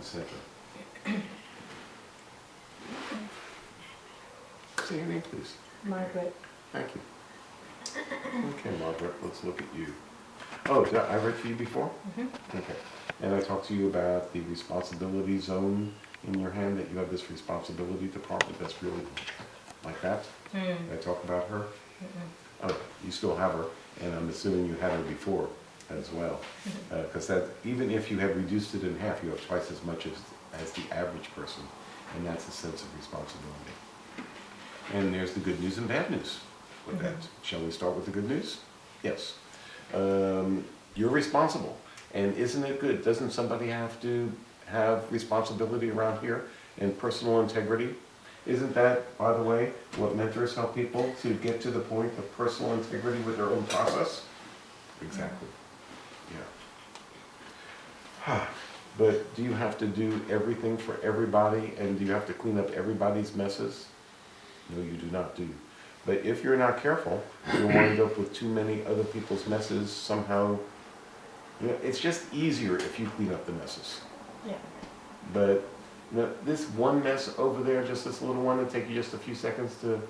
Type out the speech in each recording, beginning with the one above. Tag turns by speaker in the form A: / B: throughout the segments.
A: center. Say your name, please.
B: Margret.
A: Thank you. Okay, Margaret, let's look at you. Oh, I read to you before?
B: Mm-hmm.
A: Okay. And I talked to you about the responsibility zone in your hand, that you have this responsibility department that's really like that. I talk about her? Oh, you still have her, and I'm assuming you had her before as well. Because that, even if you have reduced it in half, you have twice as much as the average person, and that's a sense of responsibility. And there's the good news and bad news with that. Shall we start with the good news? Yes. You're responsible. And isn't it good? Doesn't somebody have to have responsibility around here and personal integrity? Isn't that, by the way, what mentors help people to get to the point of personal integrity with their own process? Exactly. Yeah. But do you have to do everything for everybody, and do you have to clean up everybody's messes? No, you do not do. But if you're not careful, you'll wind up with too many other people's messes somehow. You know, it's just easier if you clean up the messes.
B: Yeah.
A: But you know, this one mess over there, just this little one, it'll take you just a few seconds to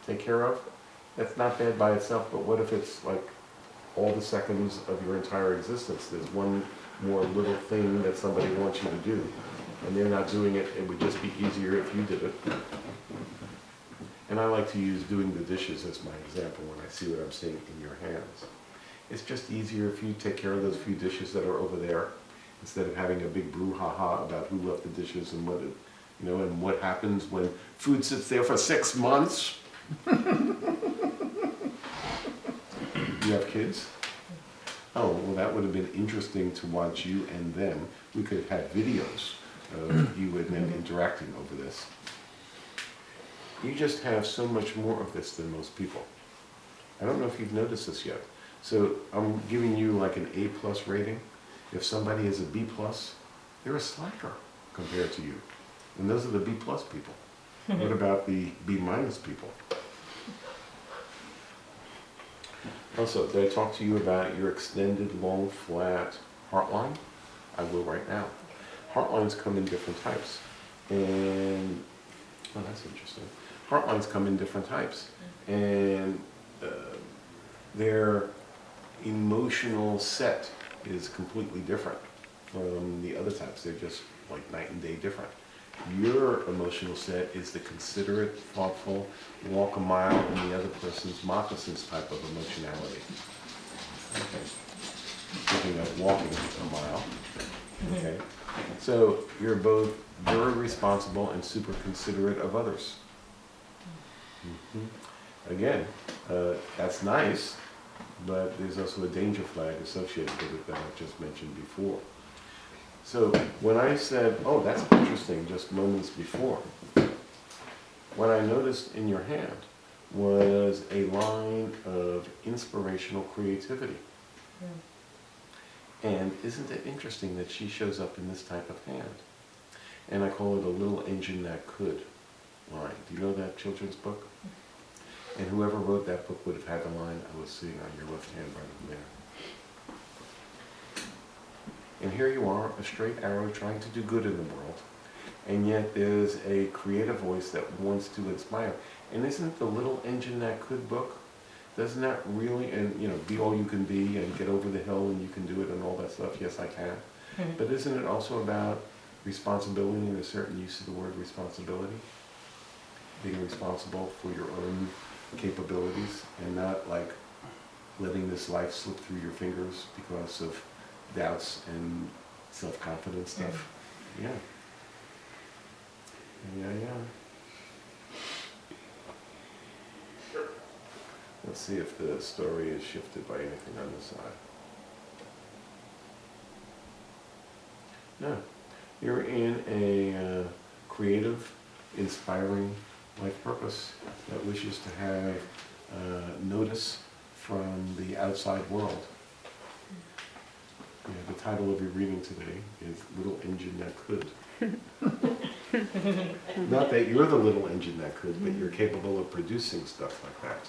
A: take care of. That's not bad by itself, but what if it's like all the seconds of your entire existence? There's one more little thing that somebody wants you to do, and they're not doing it. It would just be easier if you did it. And I like to use doing the dishes as my example when I see what I'm seeing in your hands. It's just easier if you take care of those few dishes that are over there, instead of having a big brouhaha about who left the dishes and what it, you know, and what happens when food sits there for 6 months. You have kids? Oh, well, that would have been interesting to watch you and them. We could have had videos of you and them interacting over this. You just have so much more of this than most people. I don't know if you've noticed this yet. So I'm giving you like an A+ rating. If somebody is a B+, they're a slacker compared to you. And those are the B+ people. What about the B- people? Also, did I talk to you about your extended, long, flat heart line? I will right now. Heart lines come in different types. And, oh, that's interesting. Heart lines come in different types. And their emotional set is completely different from the other types. They're just like night and day different. Your emotional set is the considerate, thoughtful, walk a mile in the other person's moccasins type of emotionality. Okay. Speaking of walking a mile, okay. So you're both very responsible and super considerate of others. Again, that's nice, but there's also a danger flag associated with it that I've just mentioned before. So when I said, oh, that's interesting, just moments before, what I noticed in your hand was a line of inspirational creativity. And isn't it interesting that she shows up in this type of hand? And I call it a little engine that could line. Do you know that children's book? And whoever wrote that book would have had the line I was seeing on your left hand right over there. And here you are, a straight arrow trying to do good in the world, and yet there's a creative voice that wants to inspire. And isn't the Little Engine That Could book, doesn't that really, and you know, be all you can be and get over the hill and you can do it and all that stuff, yes I can. But isn't it also about responsibility and a certain use of the word responsibility? Being responsible for your own capabilities and not like letting this life slip through your fingers because of doubts and self-confidence stuff. Yeah. Let's see if the story is shifted by anything on this side. No. You're in a creative, inspiring life purpose that wishes to have notice from the outside world. Yeah, the title of your reading today is Little Engine That Could. Not that you're the little engine that could, but you're capable of producing stuff like that.